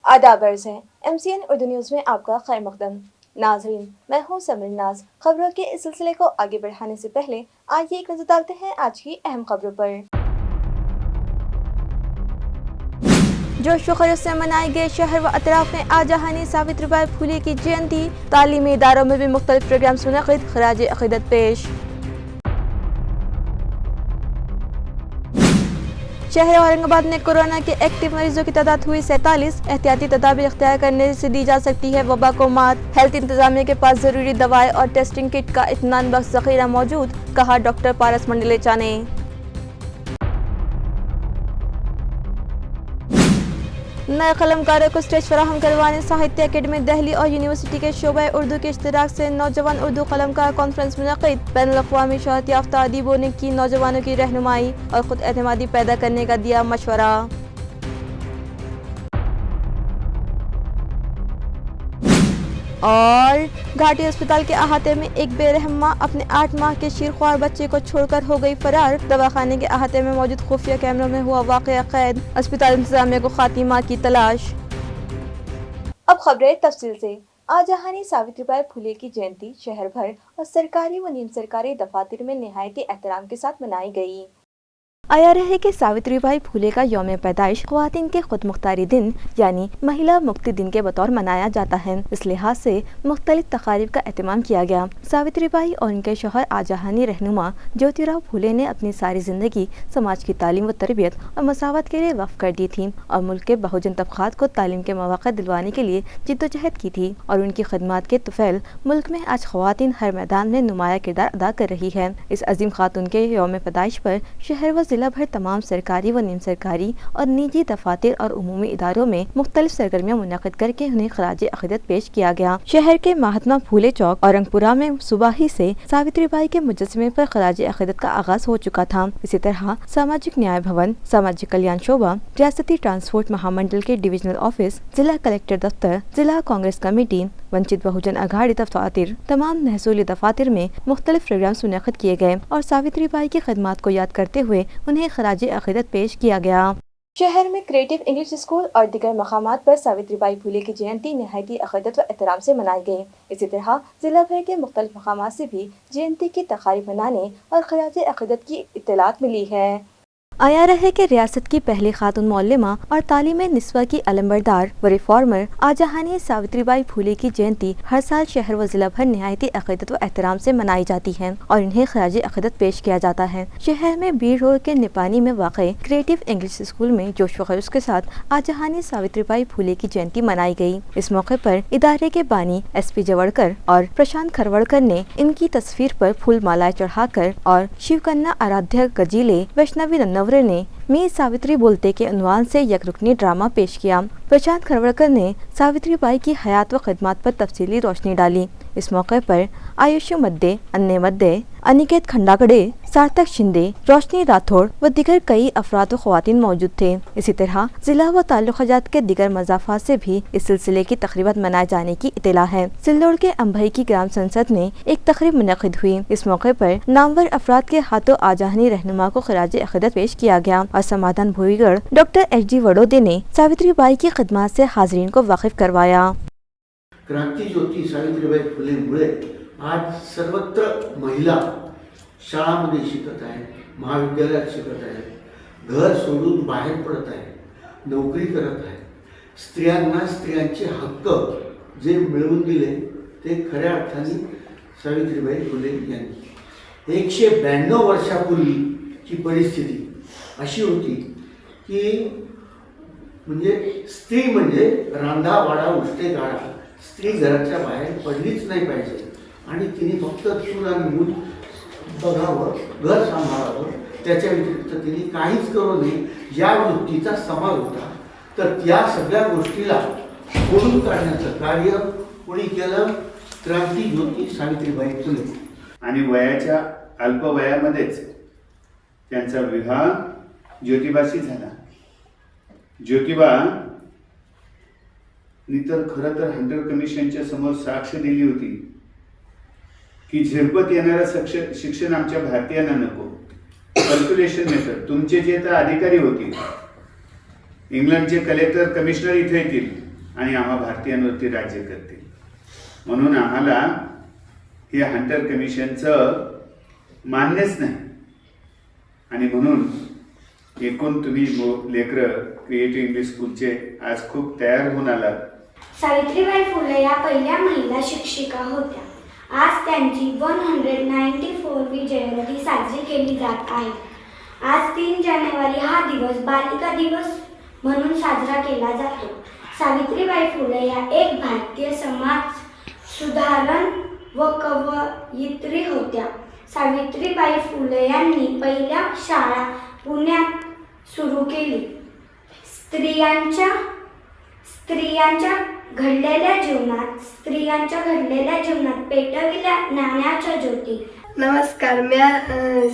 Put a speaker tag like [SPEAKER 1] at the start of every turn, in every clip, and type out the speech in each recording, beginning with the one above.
[SPEAKER 1] आदाब अर्ज़ है MCN उर्दू न्यूज़ में आपका खैर मकदम। नाजरीन, मैं हूँ समर नाज। खबरों के इस सिलसिले को आगे बढ़ाने से पहले आइए एक नजर डालते हैं आज की अहम खबरों पर। जोश व खरोश से मनाई गई शहर व अतराफ में आजहानी सावित्रीबाई फुले की जयंती। तालीमी इदारों में भी मुख्तलिफ प्रोग्राम्स मुनक़िद, खराज अक़ीदत पेश। शहर औरंगाबाद में कोरोना के एक्टिव मरीजों की तादाद हुई 47। एहतियाती तदाबीर इख्तियार करने से दी जा सकती है वबा को मात। हेल्थ इंतजामिया के पास जरूरी दवाएं और टेस्टिंग किट का इत्मीनान बख्श ज़ख़ीरा मौजूद, कहा डॉक्टर पारस मंडलेचा ने। नए कलमकारों को स्टेज फराहम करवाने साहित्य अकेडमी दिल्ली और यूनिवर्सिटी के शोबा उर्दू के इश्तिराक से नौजवान उर्दू कलमकार कॉन्फ्रेंस मुनक़िद। बैनुल-अक़वामी शोहरत याफ्ता अदीबों ने की नौजवानों की रहनुमाई और खुद एतमादी पैदा करने का दिया मशवरा। और घाटी अस्पताल के अहाते में एक बेरहम मां अपने 8 माह के शीरख्वार बच्चे को छोड़कर हो गई फरार। दवाखाने के अहाते में मौजूद खुफिया कैमरों में हुआ वाक़या कैद। अस्पताल इंतजामिया को खाती मां की तलाश। अब खबरें तफसील से। आजहानी सावित्रीबाई फुले की जयंती शहर भर और सरकारी व नीम सरकारी दफातर में निहायती एहतराम के साथ मनाई गई। आया रहे कि सावित्रीबाई फुले का यौम पैदाइश ख्वातीन के खुद मुख्तारी दिन यानी महिला मुक्ति दिन के बतौर मनाया जाता है। इस लिहाज से मुख्तलिफ तकारीब का एहतमाम किया गया। सावित्रीबाई और उनके शौहर आजहानी रहनुमा ज्योतिराव फुले ने अपनी सारी जिंदगी समाज की तालीम व तरबियत और मसावत के लिए वक्फ कर दी थी और मुल्क के बहुजन तबकात को तालीम के मौक़े दिलवाने के लिए जिद्दोजहद की थी और उनकी खदमात के तुफैल मुल्क में आज ख्वातीन हर मैदान में नुमाया किरदार अदा कर रही है। इस अजीम खातून के यौम पैदाइश पर शहर व जिला भर तमाम सरकारी व नीम सरकारी और निजी दफातर और उमूमी इदारों में मुख्तलिफ सरगर्मियां मुनक़िद करके उन्हें खराज अक़ीदत पेश किया गया। शहर के महात्मा फूले चौक औरंगपुरा में सुबह ही से सावित्रीबाई के मुजस्समे पर खराज अक़ीदत का आगाज हो चुका था। इसी तरह सामाजिक न्याय भवन, सामाजिक कल्याण शोबा, रियासती ट्रांसपोर्ट महामंडल के डिविजनल ऑफिस, जिला कलेक्टर दफ्तर, जिला कांग्रेस कमेटी, वंचित बहुजन अघाड़ी दफातर, तमाम महसूली दफातर में मुख्तलिफ प्रोग्राम मुनक़िद किए गए और सावित्रीबाई की खदमात को याद करते हुए उन्हें खराज अक़ीदत पेश किया गया। शहर में क्रिएटिव इंग्लिश स्कूल और दीगर मकामात पर सावित्रीबाई फुले की जयंती निहायती अक़ीदत व एहतराम से मनाई गई। इसी तरह जिला भर के मुख्तलिफ मकामात से भी जयंती की तक़रीब मनाने और खराज अक़ीदत की इत्तलात मिली है। आया रहे कि रियासत की पहली खातून मौल्लिमा और तालीम निस्वा की अलंबरदार व रिफॉर्मर आजहानी सावित्रीबाई फुले की जयंती हर साल शहर व जिला भर निहायती अक़ीदत व एहतराम से मनाई जाती है और इन्हें खराज अक़ीदत पेश किया जाता है। शहर में बीड़ रोड के निपानी में वाक़े क्रिएटिव इंग्लिश स्कूल में जोश व खरोश के साथ आजहानी सावित्रीबाई फुले की जयंती मनाई गई। इस मौके पर इदारे के बानी SP जवड़कर और प्रशांत खरवड़कर ने इनकी तस्वीर पर फूल मालाएं चढ़ाकर और शिवकन्या आराध्य गजीले वैष्णवी नन्नवरे ने मी सावित्री बोलते के उन्वान से यकरुकनी ड्रामा पेश किया। प्रशांत खरवड़कर ने सावित्रीबाई की हयात व खिदमत पर तफसीली रोशनी डाली। इस मौके पर आयुषु मद्दे, अन्य मद्दे, अनिकेत खंडागड़े, सार्थक शिंदे, रोशनी राठौड़ व दिगर कई अफराद व ख्वातीन मौजूद थे। इसी तरह जिला व ताल्लुकात के दिगर मज़ाफ़ात से भी इस सिलसिले की तक़रीबत मनाए जाने की इत्तला है। सिल्लोड़ के अम्भई की ग्राम संसद में एक तक़रीब मुनक़िद हुई। इस मौके पर नामवर अफराद के हाथों आजहानी रहनुमा को खराज अक़ीदत पेश किया गया और समाधान भूईगढ़ डॉक्टर HD वडोदे ने सावित्रीबाई की खिदमत से हाज़रीन को वाकिफ करवाया।
[SPEAKER 2] क्रांती ज्योती सावित्रीबाई फुलेंमुळे आज सर्वत्र महिला शाळांमध्ये शिकत आहेत, महाविद्यालयात शिकत आहेत, घर सोडून बाहेर पडत आहेत, नोकरी करत आहेत. स्त्रियांना स्त्रियांचे हक्क जे मिळवून दिले ते खऱ्या अर्थाने सावित्रीबाई फुले यांनी. 192 वर्षापूर्वीची परिस्थिती अशी होती की म्हणजे स्त्री म्हणजे रांधा वाडा उष्टे गाडा, स्त्री घराच्या बाहेर पडलीच नाही पाहिजे आणि तिने फक्त चूल आणि मूल बघावं, घर सांभाळावं, त्याच्या व्यतिरिक्त तिने काहीच करू नये या वृत्तीचा समाज होता. तर त्या सगळ्या गोष्टीला खोडून काढण्याचं कार्य कोणी केलं? क्रांती ज्योती सावित्रीबाई फुले.
[SPEAKER 3] आणि वयाच्या अल्प वयामध्येच त्यांचा विवाह ज्योतिबाशी झाला. ज्योतिबा तर खरं तर हंटर कमिशनच्या समोर साक्ष दिली होती की झिरपत येणारं शिक्षण आमच्या भारतीयांना नको. कॅल्क्युलेशन मेथड तुमचे जे तर अधिकारी होतील, इंग्लंडचे कलेक्टर कमिशनर इथे येतील आणि आम्हा भारतीयांवरती राज्य करतील. म्हणून आम्हाला हे हंटर कमिशनचं मान्यच नाही. आणि म्हणून एकूण तुम्ही लेकरं क्रिएटिव्ह इंग्लिश स्कूलचे आज खूप तयार होऊन आलात.
[SPEAKER 4] सावित्रीबाई फुले या पहिल्या महिला शिक्षिका होत्या. आज त्यांची 194वी जयंती साजरी केली जात आहे. आज 3 जानेवारी हा दिवस बालिका दिवस म्हणून साजरा केला जातो. सावित्रीबाई फुले या एक भारतीय समाज सुधारण व कवयित्री होत्या. सावित्रीबाई फुले यांनी पहिल्या शाळा पुण्यात सुरू केली. स्त्रियांच्या घडलेल्या जीवनात पेटविल्या ज्ञानाच्या ज्योती.
[SPEAKER 5] नमस्कार, मी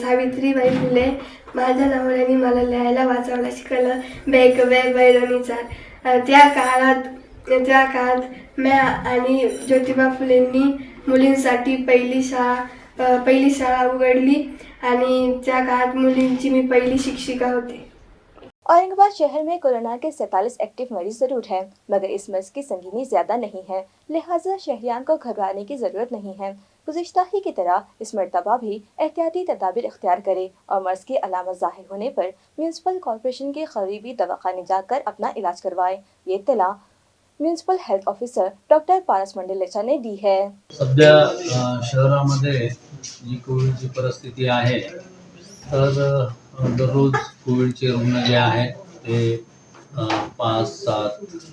[SPEAKER 5] सावित्रीबाई फुले. माझ्या नवऱ्याने मला लिहायला वाचायला शिकवलं. बेक बैरवणीचा त्या काळात मी आणि ज्योतिबा फुलेंनी मुलींसाठी पहिली शाळा उघडली आणि त्या काळात मुलींची मी पहिली शिक्षिका होते.
[SPEAKER 1] औरंगाबाद शहर में कोरोना के 47 एक्टिव मरीज जरूर हैं, मगर इस मर्ज की संगीनी ज़्यादा नहीं है, लिहाजा शहरियान को घबराने की ज़रूरत नहीं है. गुज़िश्ता ही की तरह इस मरतबा भी एहतियाती तदाबीर इख्तियार करें और मर्ज की अलामत ज़ाहिर होने पर म्यूनसिपल कॉरपोरेशन के करीबी दवाखाने जाकर अपना इलाज करवाएं. ये इत्तला municipal health officer doctor Paras Mandlecha ने दी है.
[SPEAKER 6] सध्या शहरामध्ये जी कोविडची परिस्थिती आहे तर दररोज कोविडचे रुग्ण जे आहेत ते 5-7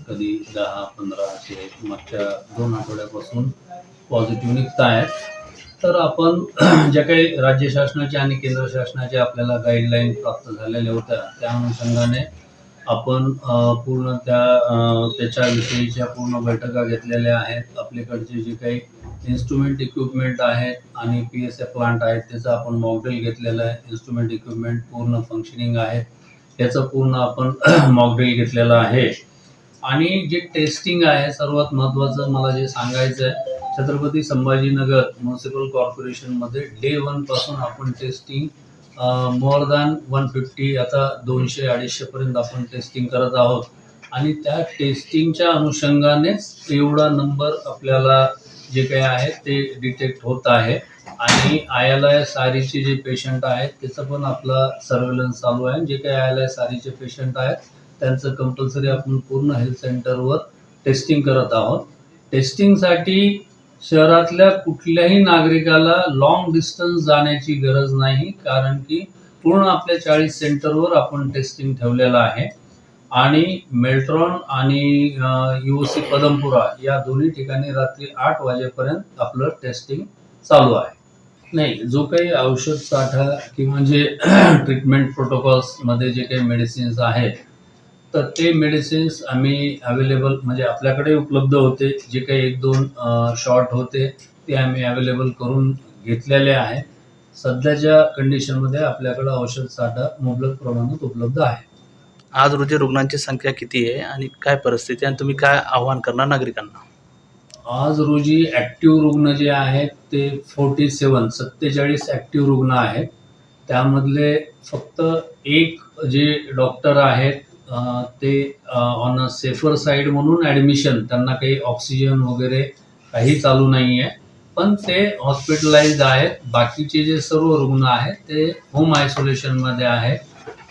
[SPEAKER 6] कधी 10-15 असे मागच्या 2 आठवड्यापासून पॉझिटिव्ह निघत आहेत. तर आपण ज्या काही राज्य शासनाच्या आणि केंद्र शासनाच्या आपल्याला गाईडलाईन प्राप्त झालेल्या होत्या त्या अनुषंगाने आपण पूर्ण त्याच्याविषयीच्या पूर्ण बैठका घेतलेल्या आहेत. आपल्याकडचे जे काही इन्स्ट्रुमेंट इक्विपमेंट आहेत आणि PSA प्लांट आहेत त्याचा आपण मॉकड्रिल घेतलेला आहे. इन्स्ट्रुमेंट इक्विपमेंट पूर्ण फंक्शनिंग आहेत याचं पूर्ण आपण मॉकड्रिल घेतलेलं आहे. आणि जे टेस्टिंग आहे सर्वात महत्त्वाचं मला जे सांगायचं आहे, छत्रपती संभाजीनगर म्युनिसिपल कॉर्पोरेशनमध्ये डे 1 पासून आपण टेस्टिंग मोर दॅन 150 आता 200-250 पर्यंत आपण टेस्टिंग करत आहोत. आणि त्या टेस्टिंगच्या अनुषंगानेच एवढा नंबर आपल्याला जे काही आहे ते डिटेक्ट होत आहे. आणि ILI सारीचे जे पेशंट आहेत त्याचं पण आपला सर्वेलन्स चालू आहे. जे काही ILI सारीचे पेशंट आहेत त्यांचं कंपल्सरी आपण पूर्ण हेल्थ सेंटरवर टेस्टिंग करत आहोत. टेस्टिंगसाठी शहरातल्या कुठल्याही नागरिकाला लॉंग डिस्टन्स जाण्याची गरज नाही, कारण की पूर्ण आपल्या 40 सेंटरवर आपण टेस्टिंग ठेवलेलं आहे. आणि मेल्ट्रॉन आणि UOC पदमपुरा या दोन्ही ठिकाणी रात्री 8 वाजेपर्यंत आपलं टेस्टिंग चालू आहे. नाही, जो काही औषध साठा किंवा जे ट्रीटमेंट प्रोटोकॉल्समध्ये जे काही मेडिसिन्स आहेत तर ते मेडिसिन्स आम्ही अवेलेबल म्हणजे आपल्याकडे उपलब्ध होते. जे काही 1-2 शॉट होते ते आम्ही अवेलेबल करून घेतलेले आहे. सध्याच्या कंडिशनमध्ये आपल्याकडे औषध साठा मुबलक प्रमाणात उपलब्ध आहे.
[SPEAKER 7] आज रोजी रुग्णांची संख्या किती आहे आणि काय परिस्थिती आणि तुम्ही काय आव्हान करणार नागरिकांना?
[SPEAKER 6] आज रोजी ॲक्टिव्ह रुग्ण जे आहेत ते 47 ॲक्टिव्ह रुग्ण आहेत. त्यामधले फक्त एक जे डॉक्टर आहेत ते ऑन अ सेफर साईड म्हणून ॲडमिशन, त्यांना काही ऑक्सिजन वगैरे काही चालू नाही आहे, पण ते हॉस्पिटलाइज्ड आहेत. बाकीचे जे सर्व रुग्ण आहेत ते होम आयसोलेशनमध्ये आहेत.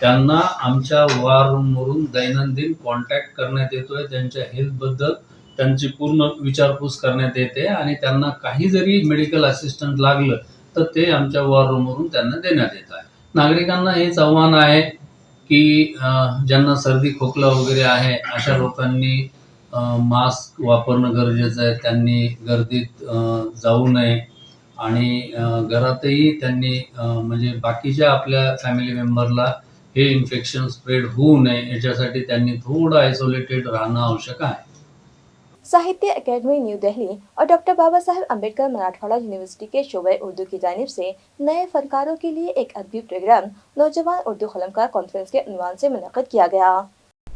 [SPEAKER 6] त्यांना आमच्या वॉर रूमवरून दैनंदिन कॉन्टॅक्ट करण्यात येतोय. त्यांच्या हेल्थबद्दल त्यांची पूर्ण विचारपूस करण्यात येते आणि त्यांना काही जरी मेडिकल असिस्टंट लागलं तर ते आमच्या वॉर रूमवरून त्यांना देण्यात येत आहे. नागरिकांना हेच आव्हान आहे की ज्यांना सर्दी खोकला वगैरे आहे अशा लोकांनी मास्क वापरणं गरजेचं आहे. त्यांनी गर्दीत जाऊ नये आणि घरातही त्यांनी म्हणजे बाकीच्या आपल्या फॅमिली मेंबरला हे इन्फेक्शन स्प्रेड होऊ नये याच्यासाठी त्यांनी थोडं आइसोलेटेड राहणं आवश्यक आहे.
[SPEAKER 1] साहित्य अकेडमी न्यू दिल्ली और डॉक्टर बाबा साहेब अम्बेडकर मराठवाड़ा यूनिवर्सिटी के शोबे उर्दू की जानिब से नए फनकारों के लिए एक अदबी प्रोग्राम नौजवान उर्दू कलमकार कॉन्फ्रेंस के उन्वान से मुनक़िद किया गया.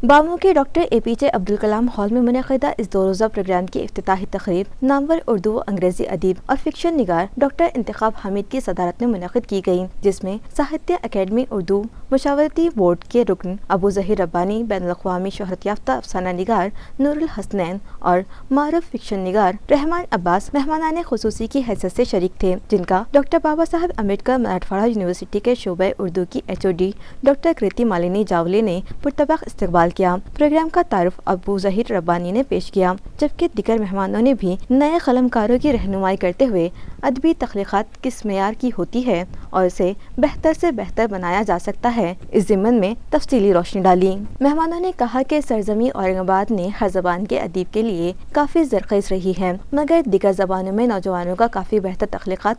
[SPEAKER 1] बामू के doctor APJ Abdul Kalam hall में मुनक़िदा इस 2 रोज़ा प्रोग्राम की इफ्तिताही तक़रीब नामवर उर्दू व अंग्रेज़ी अदीब और फिक्शन निगार डॉक्टर इंतखाब हामिद की सदारत में मुनक़िद की गई, जिसमें साहित्य अकेडमी उर्दू मशावरती बोर्ड के रुकन अबू ज़हीर रब्बानी, बैनुल-अक़वामी शोहरत याफ्ता अफसाना निगार नूरुल हसनैन और मारूफ फिक्शन निगार रहमान अब्बास मेहमानाने खुसूसी की हैसियत से शरीक थे, जिनका डॉक्टर बाबा साहब अम्बेडकर मराठवाड़ा यूनिवर्सिटी के शोबे उर्दू की HOD डॉक्टर कृति मालिनी जावले ने पुरतबाक इस्तकबाल किया। प्रोग्राम का तारुफ अबू ज़हीर रब्बानी ने पेश किया, जबकि दिगर मेहमानों ने भी नए कलमकारों की रहनुमाई करते हुए अदबी तख्लीक़ात किस मेयार की होती है और इसे बेहतर से बेहतर बनाया जा सकता है, इस ज़िम्मन में तफसीली रोशनी डाली। मेहमानों ने कहा कि सरजमी औरंगाबाद ने हर ज़बान के अदीब के लिए काफ़ी ज़रख़ीज़ रही है, मगर दिगर ज़बानों में नौजवानों का काफ़ी बेहतर तख्लीक़ात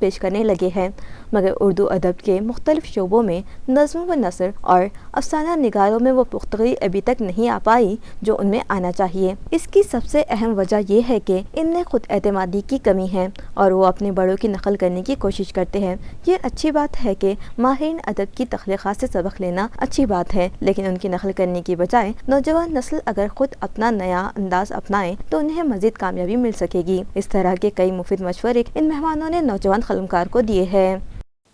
[SPEAKER 1] पेश करने लगे हैं, मगर उर्दू अदब के मुख्तलिफ शोबों में नज़्म व नसर और अफसाना निगारों में वो पुख्तगी अभी तक नहीं आ पाई जो उनमें आना चाहिए। इसकी सबसे अहम वजह यह है कि इनमें खुद एतमादी की कमी है और वो अपने बड़ों की नकल करने की कोशिश करते हैं। ये अच्छी बात है कि माहिरीन अदब की तख्लीक़ात से सबक लेना अच्छी बात है, लेकिन उनकी नकल करने की बजाय नौजवान नस्ल अगर खुद अपना नया अंदाज अपनाए तो उन्हें मज़ीद कामयाबी मिल सकेगी। इस तरह के कई मुफीद मशवरे इन मेहमानों ने नौजवान कलमकार को दिए हैं।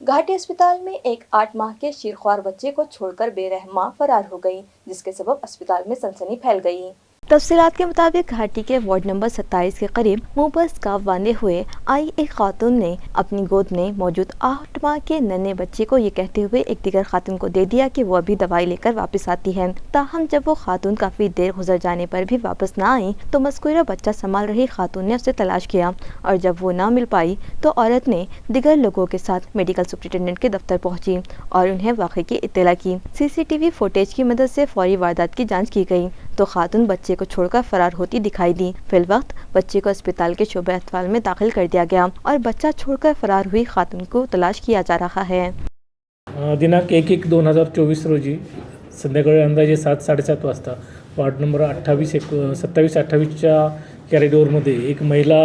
[SPEAKER 1] घाटी अस्पताल में एक 8 माह के शीरख्वार बच्चे को छोड़कर बेरहमा फरार हो गई, जिसके सबब अस्पताल में सनसनी फैल गई। तफसीलात के मुताबिक घाटी के वार्ड नंबर 27 के करीब मुंह पर स्कार्फ बांधे हुए आई एक खातून ने अपनी गोद में मौजूद 8 माह के नन्हे बच्चे को ये कहते हुए एक दीगर खातून को दे दिया कि वो अभी दवाई लेकर वापस आती है। ताहम जब वो खातून काफ़ी देर गुजर जाने पर भी वापस ना आई तो मज़कूरा बच्चा संभाल रही खातून ने उसे तलाश किया और जब वो ना मिल पाई तो औरत ने दिगर लोगों के साथ मेडिकल सुप्रिटेंडेंट के दफ्तर पहुंची और उन्हें वाक़े की इत्तला की। CCTV फुटेज की मदद से फौरी वारदात की जाँच की गई तो खातून बच्चे को छोड़कर फरार होती दिखाई दी। फिल वक्त बच्चे को अस्पताल के शोबे अतफाल में दाखिल कर दिया गया और बच्चा छोड़कर फरार हुई खातून को तलाश किया जा रहा है।
[SPEAKER 8] दिनांक 1/1/2024 रोजी संध्याकाळी अंदाजे 7-7:30 वाजता वार्ड नंबर 27-28च्या कॅरिडोरमध्ये एक महिला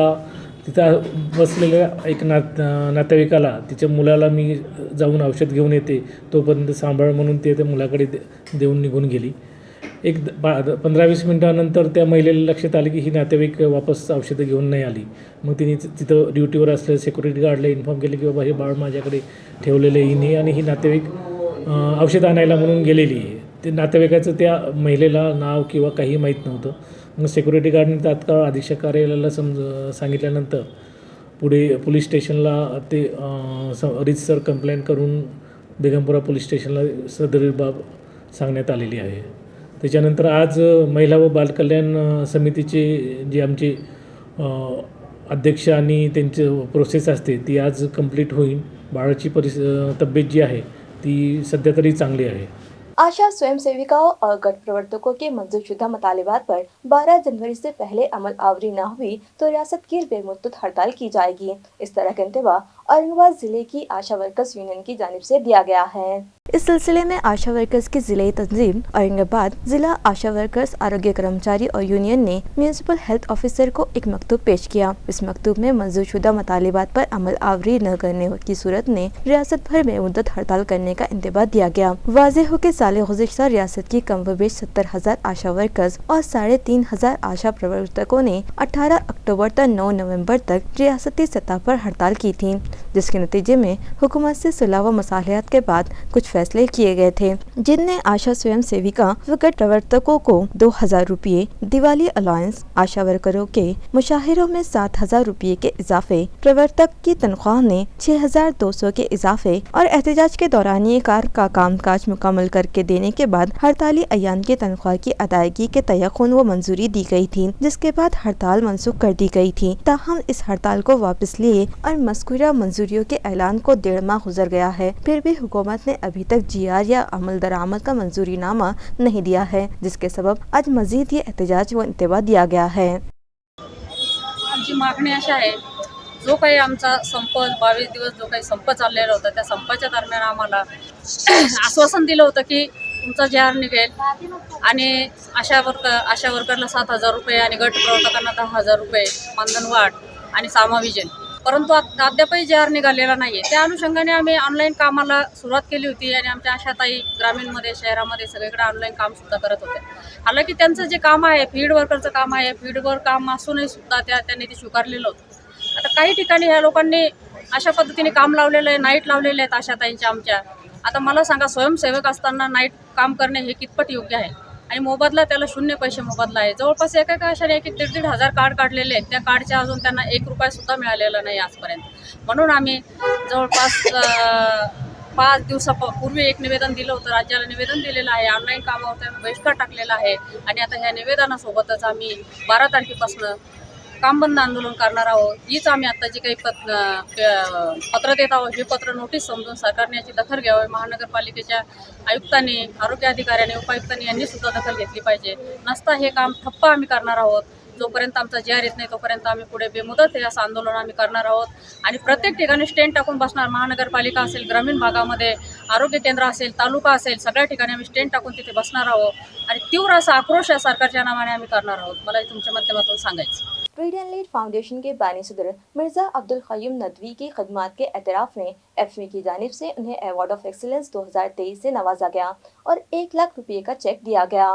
[SPEAKER 8] तिथं बसलेल्या एक नातेवाईकाला तिच्या मुलाला मी जाऊन औषध घेऊन येते तोपर्यंत सांभाळ म्हणून ते त्या मुलाकडे देऊन निघून गेली। 15-20 मिनिटानंतर त्या महिलेला लक्षात आले की ही नातेवाईक वापस औषधं घेऊन नाही आली। मग तिने तिथं ड्युटीवर असलेल्या सिक्युरिटी गार्डला इन्फॉर्म केले की बाबा हे बाळ माझ्याकडे ठेवलेलं आहे हिने आणि ही नातेवाईक औषध आणायला म्हणून गेलेली आहे। ते नातेवाईकाचं त्या महिलेला नाव किंवा काही माहीत नव्हतं। मग सिक्युरिटी गार्डने तात्काळ अधीक्षक कार्यालयाला सांगितल्यानंतर पुढे पोलीस स्टेशनला ते रीतसर कंप्लेंट करून बेगमपुरा पोलीस स्टेशनला सदरील बाब सांगण्यात आलेली आहे। त्याच्यानंतर आज महिला व बालकल्याण समितीचे जे आमचे अध्यक्ष आणि त्यांचे प्रोसेस असते ती आज कंप्लीट होईल। बाळाची तब्येत जी आहे ती सध्या तरी चांगली आहे।
[SPEAKER 1] आशा स्वयंसेविकाओं और गठ प्रवर्तकों के मंजूरशुदा मुतालिबात पर 12 जनवरी से पहले अमल आवरी न हुई तो रियासत की बेमुद्दत हड़ताल की जाएगी। इस तरह का इंतबा औरंगाबाद जिले की आशा वर्कर्स यूनियन की जानिब से दिया गया है। इस सिलसिले में आशा वर्कर्स की जिले तंजीम औरंगाबाद जिला आशा वर्कर्स आरोग्य कर्मचारी और यूनियन ने म्यूनिसिपल हेल्थ ऑफिसर को एक मकतूब पेश किया। इस मकतूब में मंजूरशुदा मुतालिबात पर अमल आवरी न करने की सूरत में रियासत भर में मुद्दत हड़ताल करने का इंतबा दिया गया। वाज़ेह हो कि साल गुज़िश्ता रियासत की कम व बेश 70,000 आशा वर्कर्स और 3,500 आशा प्रवर्तकों ने 18 अक्टूबर तक 9 नवंबर तक रियासती सतह पर हड़ताल की थी, जिसके नतीजे में हुकूमत से सुलह व मसालियात के बाद कुछ फैसले किए गए थे, जिनमें आशा स्वयं सेविका व गठ प्रवर्तकों को 2,000 रुपये दिवाली अलायंस, आशा वर्करों के मुशाहिरों में 7,000 रुपये के इजाफे, प्रवर्तक की तनख्वाह में 6,200 के इजाफे और एहतजाज के दौरानिए कार का कामकाज मुकम्मल करके देने के बाद हड़ताली अयान की तनख्वाह की अदायगी के तयख्खुन व मंजूरी दी गई थी, जिसके बाद हड़ताल मनसूख कर दी गई थी। ताहम इस हड़ताल को वापस लिए और मज़कूरा मंजूरियों के ऐलान को 1.5 माह गुजर गया है, फिर भी हुकूमत ने अभी तक GR या अमल दरामद का मंजूरी नामा नहीं दिया है, जिसके सबब आज मजीद ये एहतजाज व इंतबा दिया गया है।
[SPEAKER 9] आमची मागणी अशी आहे, जो काही आमचा संप 22 दिवस जो काही संप चाललेला होता त्या संपाच्या दरम्यान आम्हाला आश्वासन दिलं होतं की तुमचा GR निघेल आणि आशा वर्करला 7,000 रुपये आणि गट प्रवर्तकांना 10,000 रुपये मानधन वाढ आणि समाविजन, परंतु अद्यापही जे आर निघालेला नाही आहे. त्या अनुषंगाने आम्ही ऑनलाईन कामाला सुरुवात केली होती आणि आमच्या आशाताई ग्रामीणमध्ये शहरामध्ये सगळीकडे ऑनलाईन कामसुद्धा करत होते. हालाकी त्यांचं जे काम आहे फील्ड वर्करचं काम आहे, फील्डवर काम असूनही सुद्धा त्यांनी ते स्वीकारलेलं होतं. आता काही ठिकाणी ह्या लोकांनी अशा पद्धतीने काम लावलेलं आहे, नाईट लावलेले आहेत आशाताईंच्या आमच्या. आता मला सांगा, स्वयंसेवक असताना नाईट काम करणे हे कितपत योग्य आहे? आणि मोबदला त्याला 0 पैसे मोबदला आहे. जवळपास एका अशाने 1-1.5 हजार कार्ड काढलेले आहेत. त्या कार्डच्या अजून त्यांना 1 रुपयासुद्धा मिळालेला नाही आजपर्यंत. म्हणून आम्ही जवळपास 5 दिवसापूर्वी एक निवेदन दिलं होतं, राज्याला निवेदन दिलेलं आहे. ऑनलाईन कामावर त्यांना बहिष्कार टाकलेला आहे आणि आता ह्या निवेदनासोबतच आम्ही 12 तारखेपासून काम बंद आंदोलन करणार आहोत. हीच आम्ही आता जी काही पत्र देत आहोत, हे पत्र नोटीस समजून सरकारने याची दखल घ्यावी. महानगरपालिकेच्या आयुक्तांनी, आरोग्य अधिकाऱ्यांनी, उपायुक्तांनी यांनी सुद्धा दखल घेतली पाहिजे. नसता हे काम ठप्प आम्ही करणार आहोत. जोपर्यंत आमचा जी आर येत नाही तोपर्यंत आम्ही पुढे बेमुदत हे असं आंदोलन आम्ही करणार आहोत आणि प्रत्येक ठिकाणी स्टँड टाकून बसणार. महानगरपालिका असेल, ग्रामीण भागामध्ये आरोग्य केंद्र असेल, तालुका असेल, सगळ्या ठिकाणी आम्ही स्टँड टाकून तिथे बसणार आहोत आणि तीव्र असा आक्रोश या सरकारच्या नावाने आम्ही करणार आहोत. मला तुमच्या माध्यमातून सांगायचं.
[SPEAKER 1] रीड लीड फाउंडेशन के बानी सदर मिर्ज़ा अब्दुल क़य्यूम नदवी की खदमात के एतराफ़ में FME की जानिब से उन्हें अवार्ड ऑफ एक्सीलेंस 2023 से नवाजा गया और 1 लाख रुपये का चेक दिया गया।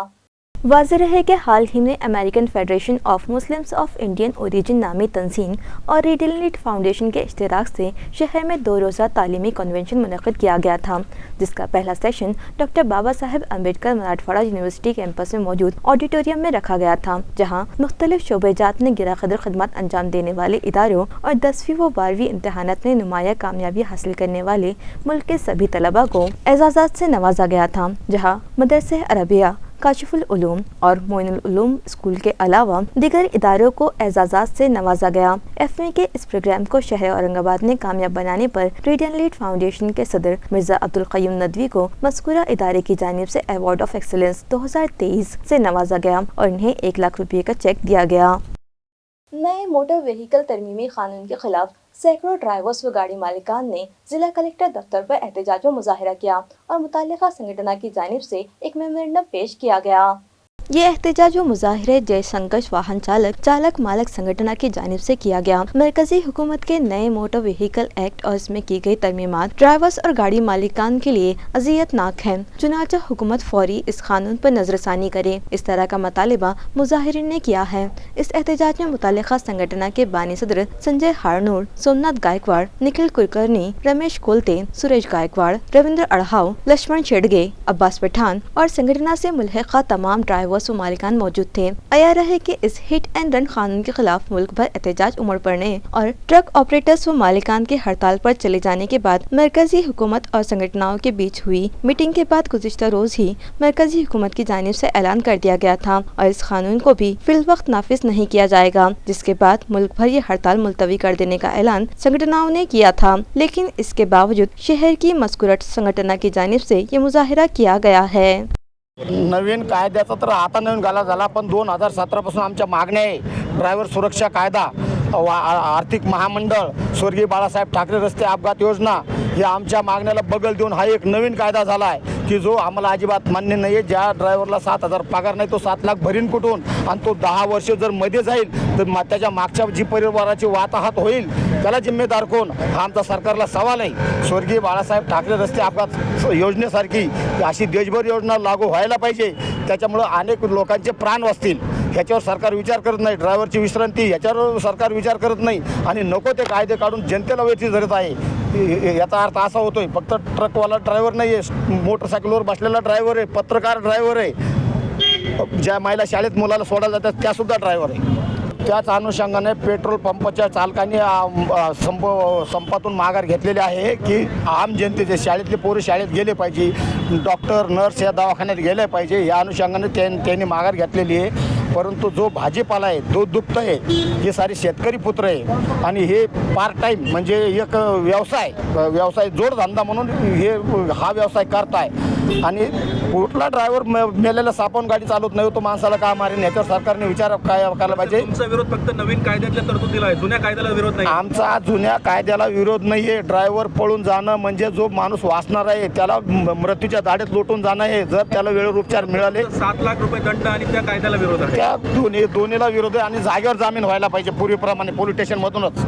[SPEAKER 1] वाज़ेह है कि हाल ही में American federation of Muslims of Indian origin नामी तंजीम और रीड लीड फाउंडेशन के इश्तिराक से शहर में 2 रोज़ा तालीमी कन्वेंशन मुनक़्क़िद किया गया था, जिसका पहला session doctor Baba Saheb Ambedkar Marathwada university campus में मौजूद ऑडिटोरियम में रखा गया था, जहाँ मुख्तलिफ शोबेजात में गिरा कदर खदमात अंजाम देने वाले इदारों और 10वीं व 12वीं इम्तहानात में नुमाया कामयाबी हासिल करने वाले मुल्क के सभी तलबा को एजाज़ात से नवाजा गया था, जहाँ मदरसे अरबिया, काशिफुल उलूम और मोइनुल उलूम स्कूल के अलावा दीगर इदारों को एजाज़ात से नवाजा गया। FME के इस प्रोग्राम को शहर औरंगाबाद में कामयाब बनाने पर रीड एंड लीड फाउंडेशन के सदर मिर्ज़ा अब्दुल क़य्यूम नदवी को मज़कूरा इदारे की जानिब से अवार्ड ऑफ एक्सीलेंस 2023 से नवाजा गया और इन्हें 1 लाख रुपये का चेक दिया गया। नए मोटर व्हीकल तरमीमी कानून के खिलाफ सैकड़ों ड्राइवर्स व गाड़ी मालिकान ने जिला कलेक्टर दफ्तर पर एहतजाज व मुजाहिरा किया और मुताल्लिका संगठन की जानिब से एक मेमोरेंडम पेश किया गया। ये एहतजाज व मुजाहिरे जय संघर्ष वाहन चालक मालक संगठन की जानिब से किया गया। मरकजी हुकूमत के नए मोटर व्हीकल एक्ट और इसमें की गई तरमीमात ड्राइवर्स और गाड़ी मालिकान के लिए अजियतनाक है, चुनांचे हुकूमत फौरी इस कानून पर नजरसानी करे, इस तरह का मुतालिबा मुजाहिरीन ने किया है। इस एहतजाज में मुताल्लिका संगठन के बानी सदर संजय हारनूर, सोमनाथ गायकवाड़, निखिल कुलकर्णी, रमेश कोलते, सुरेश गायकवाड़, रविंद्र अड़हाव, लक्ष्मण शेडगे, अब्बास पठान और संगठन से मुल्हिका तमाम ड्राइवर्स व मालिकान मौजूद थे। आया रहे कि इस हिट एंड रन कानून के खिलाफ मुल्क भर एहतजाज उमड़ पड़ने और ट्रक ऑपरेटर्स व मालिकान के हड़ताल पर चले जाने के बाद मरकजी हुकूमत और संगठनों के बीच हुई मीटिंग के बाद गुज़िश्ता रोज ही मरकजी हुकूमत की जानिब से ऐलान कर दिया गया था और इस कानून को भी फिल वक्त नाफिज नहीं किया जाएगा, जिसके बाद मुल्क भर ये हड़ताल मुलतवी कर देने का ऐलान संगठनों ने किया था। लेकिन इसके बावजूद शहर की मस्कुरट संगठन की जानिब से ये मुजाहिरा किया गया है।
[SPEAKER 10] नवीन कायद्याचा तर आता नवीन गाला झाला, पण 2017 पासून आमच्या मागण्या आहे। ड्रायव्हर सुरक्षा कायदा, आर्थिक महामंडळ, स्वर्गीय बाळासाहेब ठाकरे रस्ते अपघात योजना, या आमच्या मागण्याला बगल देऊन हा एक नवीन कायदा झाला आहे की जो आम्हाला अजिबात मान्य नाही आहे। ज्या ड्रायव्हरला 7,000 पगार नाही तो 7 लाख भरीन कुठून, आणि तो 10 वर्ष जर मध्ये जाईल तर त्याच्या मागच्या जी परिवाराची वाताहत होईल त्याला जिम्मेदार कोण, हा आमचा सरकारला सवाल आहे। स्वर्गीय बाळासाहेब ठाकरे रस्ते अपघात योजनेसारखी अशी देशभर योजना लागू व्हायला पाहिजे, त्याच्यामुळे अनेक लोकांचे प्राण वाचतील। ह्याच्यावर सरकार विचार करत नाही। ड्रायव्हरची विश्रांती ह्याच्यावर सरकार विचार करत नाही आणि नको ते कायदे काढून जनतेला वेठी धरत आहे। याचा अर्थ असा होतोय फक्त ट्रकवाला ड्रायव्हर नाही आहे, मोटरसायकलवर बसलेला ड्रायव्हर आहे, पत्रकार ड्रायव्हर आहे, ज्या महिला शाळेत मुलाला सोडायला जातात त्या सुद्धा ड्रायव्हर आहे। त्याच अनुषंगाने पेट्रोल पंपाच्या चालकांनी संपातून माघार घेतलेली आहे की आम जनतेचे शाळेतले पोरं शाळेत गेले पाहिजे, डॉक्टर नर्स या दवाखान्यात गेले पाहिजे, या अनुषंगाने त्यांनी माघार घेतलेली आहे। परंतु जो भाजीपाला आहे, दूध दुभतं आहे, हे सारे शेतकरी पुत्र आहे आणि हे पार्ट टाईम म्हणजे एक व्यवसाय जोडधंदा म्हणून हा व्यवसाय करताय आणि कुठला ड्रायव्हर मेलेला सापवून गाडी चालवत नाही तो माणसाला का मारेन, याच्यावर सरकारने विचार करायला पाहिजे।
[SPEAKER 11] तुमचा विरोध फक्त नवीन कायद्यातल्या तरतुदीला आहे, जुन्या कायद्याला विरोध नाही।
[SPEAKER 10] आमचा जुन्या कायद्याला विरोध नाही आहे। ड्रायव्हर पळून जाणं म्हणजे जो माणूस वाचणार आहे त्याला मृत्यूच्या दाढेत लोटून जाणं आहे। जर त्याला वेळेवर उपचार मिळाले
[SPEAKER 11] 7 लाख रुपये दंड आणि त्या कायद्याला विरोध आहे।
[SPEAKER 10] त्या दोन्हीला विरोध आहे आणि जागेवर जामीन व्हायला पाहिजे पूर्वीप्रमाणे पोलीस स्टेशनमधूनच।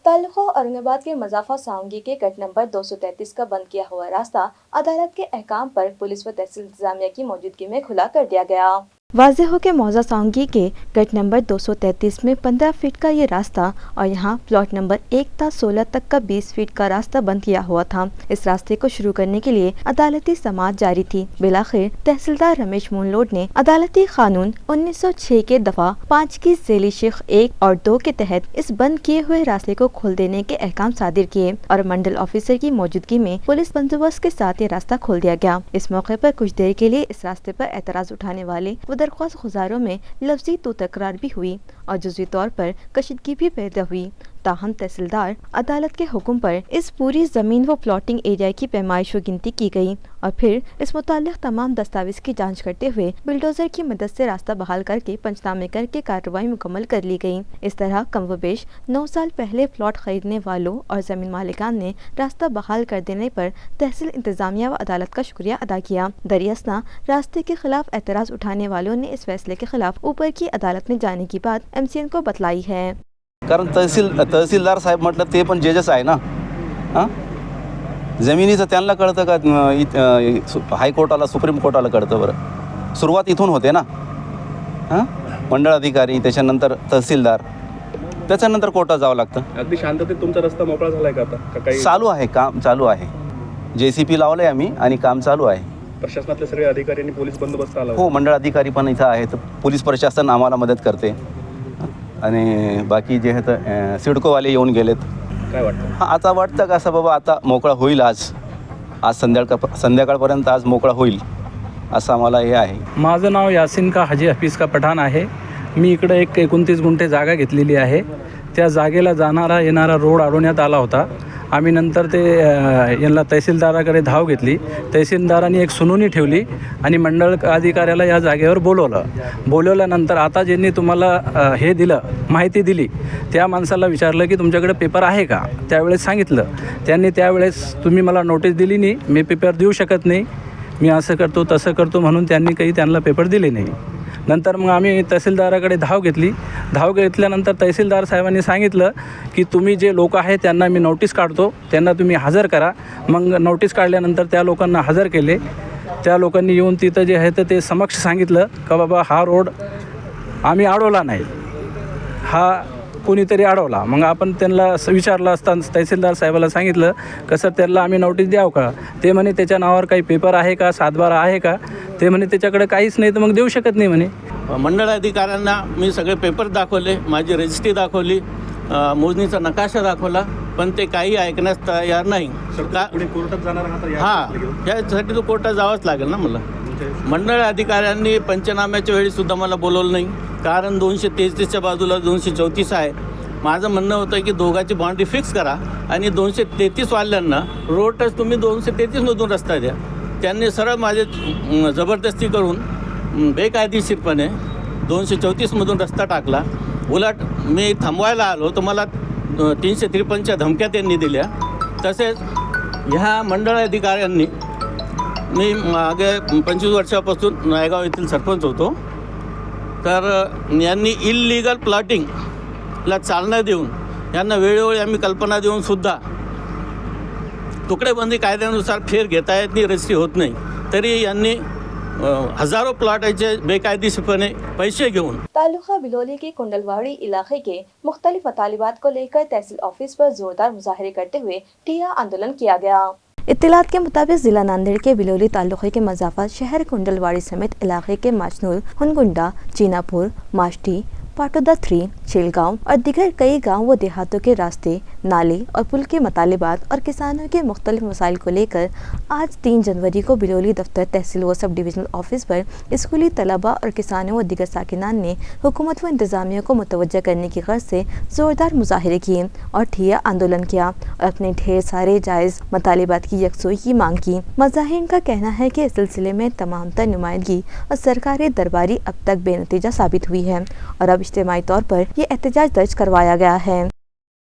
[SPEAKER 1] ताल्लुका औरंगाबाद के मजाफा सांगी के गट नंबर 233 का बंद किया हुआ रास्ता अदालत के अहकाम पर पुलिस व तहसील इंतजामिया की मौजूदगी में खुला कर दिया गया। वाज़ेह हो के मौजा सांगी के गट नंबर 233 में 15 फीट का ये रास्ता और यहाँ प्लॉट नंबर 1 था 16 तक का 20 फीट का रास्ता बंद किया हुआ था। इस रास्ते को शुरू करने के लिए अदालती समाअत जारी थी। बिलाखिर तहसीलदार रमेश मुनलोड ने अदालती कानून 1906 के दफा 5 की ज़ेली शेख 1 और 2 के तहत इस बंद किए हुए रास्ते को खोल देने के अहकाम सादिर किए और मंडल ऑफिसर की मौजूदगी में पुलिस बंदोबस्त के साथ ये रास्ता खोल दिया गया। इस मौके पर कुछ देर के लिए इस रास्ते पर एतराज उठाने वाले दरख्वास्त गुजारों में लफ्जी तो तकरार भी हुई और जुज़वी तौर पर कशीदगी भी पैदा हुई। ताहम तहसीलदार अदालत के हुक्म पर इस पूरी ज़मीन व प्लॉटिंग एरिया की पैमाइश व गिनती की गई और फिर इस मुताल्लिक़ तमाम दस्तावेज की जांच करते हुए बिल्डोज़र की मदद से रास्ता बहाल करके पंचनामे करके कार्रवाई मुकम्मल कर ली गई। इस तरह कम व बेश 9 साल पहले प्लॉट खरीदने वालों और ज़मीन मालिकान ने रास्ता बहाल कर देने पर तहसील इंतज़ामिया व अदालत का शुक्रिया अदा किया। दरियासना रास्ते के खिलाफ एतराज़ उठाने वालों ने इस फैसले के खिलाफ ऊपर की अदालत में जाने की बात MCN को बतलाई है।
[SPEAKER 12] कारण तहसीलदार साहेब म्हटलं ते पण जजेस आहे ना, हां जमिनीचं त्यांना कळतं का हायकोर्टाला सुप्रीम कोर्टाला कळतं? बरं सुरुवात इथून होते ना, हां मंडळ अधिकारी त्याच्यानंतर तहसीलदार त्याच्यानंतर कोर्टात जावं लागतं.
[SPEAKER 11] अगदी शांततेत तुमचा रस्ता मोकळा झालाय का आता का काही?
[SPEAKER 12] चालू आहे, काम चालू आहे. JCP लावलंय आम्ही आणि काम चालू आहे.
[SPEAKER 11] प्रशासनातले सगळे अधिकारी आणि पोलीस बंदोबस्त आला?
[SPEAKER 12] हो, मंडळ अधिकारी पण इथं आहेत. पोलीस प्रशासन आम्हाला मदत करते आणि बाकी जे आहेत सिडकोवाले येऊन गेलेत.
[SPEAKER 11] काय वाटतं?
[SPEAKER 12] हां आता वाटतं का असं बाबा आता मोकळा होईल, आज संध्याकाळपर्यंत आज मोकळा होईल असं आम्हाला हे आहे.
[SPEAKER 6] माझं नाव यासिन का हाजी हफीज का पठाण आहे. मी इकडं एक 29 गुंठे जागा घेतलेली आहे. त्या जागेला जाणारा येणारा रोड अडवण्यात आला होता. आम्ही नंतर ते यांना तहसीलदाराकडे धाव घेतली. तहसीलदारांनी एक सुनावणी ठेवली आणि मंडळ अधिकाऱ्याला या जागेवर बोलवल्यानंतर आता ज्यांनी तुम्हाला हे दिलं, माहिती दिली, त्या माणसाला विचारलं की तुमच्याकडे पेपर आहे का? त्यावेळेस सांगितलं. त्यांनी त्यावेळेस तुम्ही मला नोटीस दिली नाही, मी पेपर देऊ शकत नाही, मी असं करतो तसं करतो म्हणून त्यांनी काही त्यांना पेपर दिले नाही. नंतर मग आम्ही तहसीलदाराकडे धाव घेतल्यानंतर तहसीलदार साहेबांनी सांगितलं की तुम्ही जे लोक आहेत त्यांना मी नोटीस काढतो, त्यांना तुम्ही हजर करा. मग नोटीस काढल्यानंतर त्या लोकांना हजर केले. त्या लोकांनी येऊन तिथं जे आहे तर ते समक्ष सांगितलं का बाबा हा रोड आम्ही अडवला नाही, हा कोणीतरी अडवला. मग आपण त्यांना विचारलं असताना तहसीलदार साहेबाला सांगितलं कसं त्याला आम्ही नोटीस द्यावं का? ते म्हणे त्याच्या नावावर काही पेपर आहे का, 7/12 आहे का? ते म्हणे त्याच्याकडे काहीच नाही, तर मग देऊ शकत नाही म्हणे.
[SPEAKER 13] मंडळ अधिकाऱ्यांना मी सगळे पेपर दाखवले, माझी रजिस्ट्री दाखवली, मोजणीचा नकाशा दाखवला, पण ते काही ऐकण्यास तयार नाही.
[SPEAKER 11] का कोर्टात जाणार आहात?
[SPEAKER 13] हां, यासाठी तो कोर्टात जावंच लागेल ना मला. मंडळ अधिकाऱ्यांनी पंचनाम्याच्या वेळीसुद्धा मला बोलवलं नाही, कारण 233च्या बाजूला 234 आहे. माझं म्हणणं होतं की दोघांची बाउंड्री फिक्स करा आणि 233 वाल्यांना रोड टच तुम्ही 233मधून रस्ता द्या. त्यांनी सरळ माझे जबरदस्ती करून बेकायदेशीरपणे 234मधून रस्ता टाकला. उलट मी थांबवायला आलो तर मला 353च्या धमक्या त्यांनी दिल्या. तसेच ह्या मंडळ अधिकाऱ्यांनी, मी मागे 25 वर्षापासून नायगाव येथील सरपंच होतो, तर यांनी इल्लीगल प्लॉटिंगला चालना देऊन यांना वेळोवेळी आम्ही कल्पना देऊनसुद्धा तुकडेबंदी कायद्यानुसार फेर घेता येत नाही, रजिस्ट्री होत नाही, तरी यांनी हजारों प्लॉटाचे बेकायदेशीरपणे पैसे घेऊन
[SPEAKER 1] तालुका बिलोली के कुंडलवाड़ी इलाके के मुख्तलिफ मतालिबात को लेकर तहसील ऑफिस पर जोरदार मुजाहरे करते हुए ठिया आंदोलन किया गया। इत्तलात के मुताबिक जिला नांदेड़ के बिलोली तालुके के मजाफा शहर कुंडलवाड़ी समेत इलाके के माचनूर, हुनगुंडा, चीनापुर, माष्टी, पाटोदा 3, चेलगांव और दिगर कई गांव व देहातों के रास्ते, नाले और पुल के मुतालिबात और किसानों के मुख्तलिफ मसाइल को लेकर आज 3 जनवरी को बिलोली दफ्तर, तहसील व सब डिविजनल ऑफिस पर स्कूली तलबा और किसानों व दिगर साकिनान ने हुकूमत व इंतजामिया को मुतवज्जा करने की गर्ज से ज़ोरदार मुजाहरे किए और ठिया आंदोलन किया और अपने ढेर सारे जायज़ मुतालिबात की यकसोई की मांग की। मज़ाहिरीन का कहना है कि इस सिलसिले में तमाम तर नुमाइंदगी और सरकारी दरबारी अब तक बेनतीजा साबित हुई है और अब इज्तिमाई तौर पर ये एहतजाज दर्ज करवाया गया है।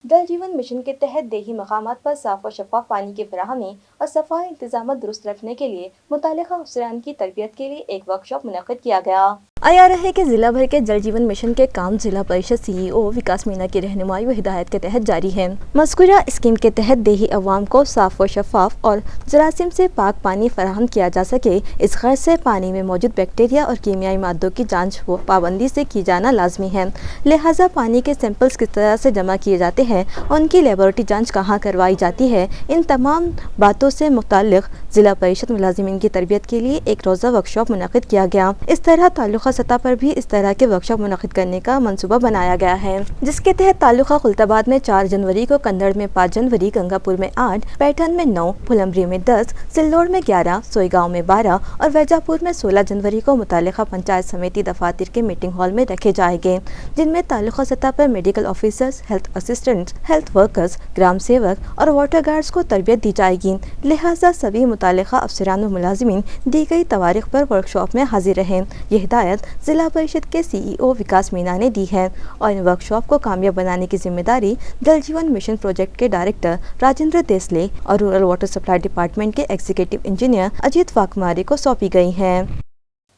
[SPEAKER 1] जल जीवन मिशन के तहत देही मकामात पर साफ और शफाफ पानी की फराहमी और सफाई इंतजाम दुरुस्त रखने के लिए मुतालिका अफसरान की तरबियत के लिए एक वर्कशॉप मुनक़िद किया गया। आया रहे कि जिला भर के जल जीवन मिशन के काम जिला परिषद सीईओ विकास मीणा की रहनुमाई व हिदायत के तहत जारी है। मज़कूरा स्कीम के तहत देही अवाम को साफ व शफाफ और जरासीम से पाक पानी फराहम किया जा सके, इस गर्ज से पानी में मौजूद बैक्टीरिया और कीमियाई मादों की जाँच व पाबंदी से की जाना लाजमी है। लिहाजा पानी के सैंपल्स किस तरह से जमा किए जाते हैं, उनकी लेबॉरेटरी जाँच कहाँ करवाई जाती है, इन तमाम बातों से मुताल्लिक़ जिला परिषद मुलाजिमीन की तरबियत के लिए एक रोज़ा वर्कशॉप मुनक़िद किया गया। इस तरह ताल्लुक़ा सतह पर भी इस तरह के वर्कशॉप मुनक़िद करने का मंसूबा बनाया गया है, जिसके तहत ताल्लुक़ा खुल्ताबाद में 4 जनवरी को, कंदड़ में 5 जनवरी, गंगापुर में 8, पैठन में 9, फुलम्बरी में 10, सिल्लोड़ में 11, सोईगांव में 12 और वैजापुर में 16 जनवरी को मुतालिका पंचायत समिति दफातर के मीटिंग हॉल में रखे जाएंगे, जिनमें ताल्लुक़ा सतह पर medical officers, health assistants, health workers, ग्राम सेवक और वाटर गार्ड्स को तरबियत दी जाएगी। लिहाजा सभी मुतालिका अफसरान व मुलाजिमीन दी गई तवारीख पर वर्कशॉप में हाजिर रहें। यह हिदायत जिला परिषद के सीईओ विकास मीणा ने दी है और इन वर्कशॉप को कामयाब बनाने की जिम्मेदारी जल जीवन मिशन प्रोजेक्ट के डायरेक्टर राजेंद्र देसले और रूरल वाटर सप्लाई डिपार्टमेंट के एग्जीक्यूटिव इंजीनियर अजीत वाकमारी को सौंपी गई है।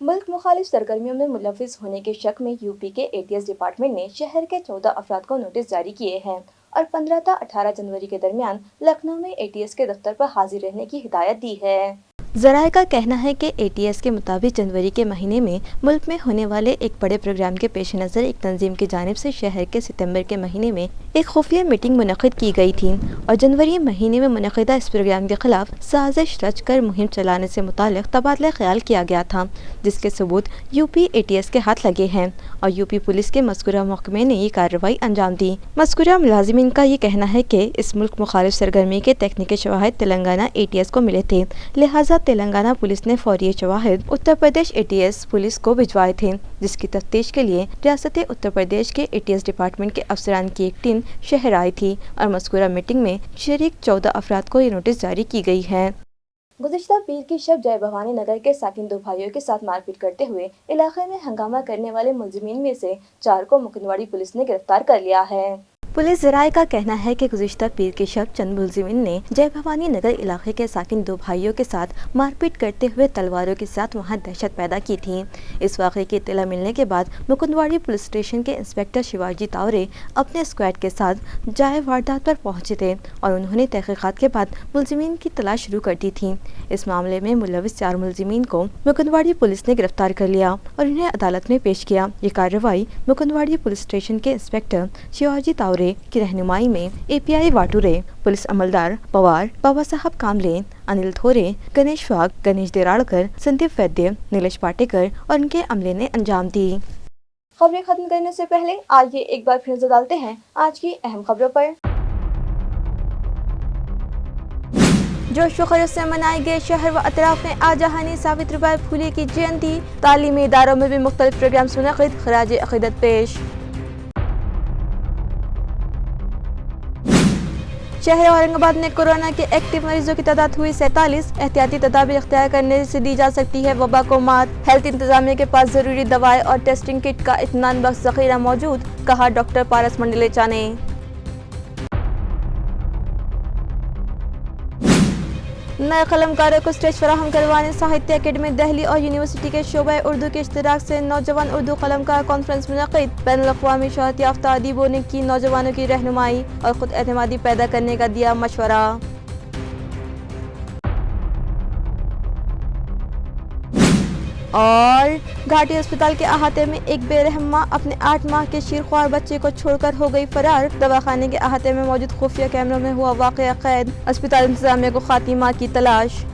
[SPEAKER 1] मुल्क मुखालिफ सरगर्मियों में मुलव्विस होने के शक में यूपी के एटीएस डिपार्टमेंट ने शहर के 14 अफराद को नोटिस जारी किए हैं और 15 से 18 जनवरी के दरमियान लखनऊ में एटीएस के दफ्तर पर हाजिर रहने की हिदायत दी है। ज़राए का कहना है कि एटीएस के मुताबिक जनवरी के महीने में मुल्क में होने वाले एक बड़े प्रोग्राम के पेश नज़र एक तंजीम की जानिब से शहर के सितंबर के महीने में एक खुफिया मीटिंग मुनक़िद की गई थी और जनवरी महीने में मुनक़िदा इस प्रोग्राम के खिलाफ साजिश रच कर मुहिम चलाने से मुताल्लिक़ तबादला ख्याल किया गया था, जिसके सबूत यूपी एटीएस के हाथ लगे हैं और यूपी पुलिस के मज़कूरा महकमे ने ये कार्रवाई अंजाम दी। मज़कूरा मुलाजिमीन का ये कहना है कि इस मुल्क मुखालिफ सरगर्मी के तकनीकी शवाहिद तेलंगाना एटीएस को मिले थे, लिहाजा तेलंगाना पुलिस ने फौरी शवाहिद उत्तर प्रदेश एटीएस पुलिस को भिजवाए थे, जिसकी तफ्तीश के लिए रियासत उत्तर प्रदेश के एटीएस डिपार्टमेंट के अफसरान की एक टीम शहर आई थी और मज़कूरा मीटिंग में शरीक 14 अफराद को ये नोटिस जारी की गई है। गुज़िश्ता पीर की शब जय भवानी नगर के साकिन 2 भाइयों के साथ मारपीट करते हुए इलाके में हंगामा करने वाले मुलजिमीन में से 4 को मुकनवाड़ी पुलिस ने गिरफ्तार कर लिया है। पुलिस ज़राए का कहना है कि गुज़िश्ता पीर की शब चंद मुलजिमीन ने जय भवानी नगर इलाके के साकिन 2 भाइयों के साथ मारपीट करते हुए तलवारों के साथ वहां दहशत पैदा की थी। इस वाक़े की इत्तला मिलने के बाद मुकुंदवाड़ी पुलिस स्टेशन के इंस्पेक्टर शिवाजी तावरे अपने स्क्वाड के साथ जाए वारदात पर पहुंचे थे और उन्होंने तहक़ीक़ात के बाद मुलजिमीन की तलाश शुरू कर दी थी। इस मामले में मुलविस 4 मुलजिमीन को मुकुंदवाड़ी पुलिस ने गिरफ्तार कर लिया और उन्हें अदालत में पेश किया। ये कार्रवाई मुकुंदवाड़ी पुलिस स्टेशन के इंस्पेक्टर शिवाजी तावरे की रहनुमाई में एपीआई वाटूरे, पुलिस अमलदार पवार, बाबा साहब कामले, अनिल थोरे, गणेश वाघ, गणेश देराड़कर, संदीप वैद्य, नीलेश पाटेकर और उनके अमले ने अंजाम दी। खबरें खत्म करने से पहले आइए एक बार फिर नजर डालते हैं आज की अहम खबरों पर। जोश व खरोश से मनाई गई शहर व अतराफ में आजहानी सावित्रीबाई फुले की जयंती, तालीमी इदारों में भी मुख्तलिफ प्रोग्राम मुनक़िद, खराज अक़ीदत पेश। शहर औरंगाबाद में कोरोना के एक्टिव मरीजों की तादाद हुई 47, एहतियाती तदाबीर इख्तियार करने से दी जा सकती है वबा को मात। हेल्थ इंतजामिया के पास जरूरी दवाएं और टेस्टिंग किट का इत्मीनान बख्श ज़ख़ीरा मौजूद, कहा डॉक्टर पारस मंडलेचा ने। नए कलमकारों को स्टेज फराहम करवाने साहित्य अकेडमी दिल्ली और यूनिवर्सिटी के शोबा उर्दू के इश्तिराक से नौजवान उर्दू कलमकार कॉन्फ्रेंस मुनक़िद। बैनुल-अक़वामी शोहरत याफ्ता अदीबों ने की नौजवानों की रहनुमाई और खुद एतमादी पैदा करने का दिया मशवरा। और घाटी अस्पताल के अहाते में एक बेरहम मां अपने 8 माह के शीरख्वार बच्चे को छोड़कर हो गई फरार। दवाखाने के अहाते में मौजूद खुफिया कैमरों में हुआ वाक़या कैद। अस्पताल इंतजामिया को खाती मां की तलाश।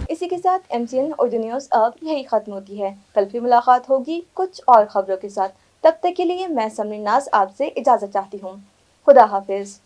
[SPEAKER 1] इसी के साथ MCN उर्दू न्यूज़ अब यही खत्म होती है। कल फिर मुलाकात होगी कुछ और खबरों के साथ। तब तक के लिए मैं समरीन नाज आपसे इजाज़त चाहती हूँ। खुदा हाफिज।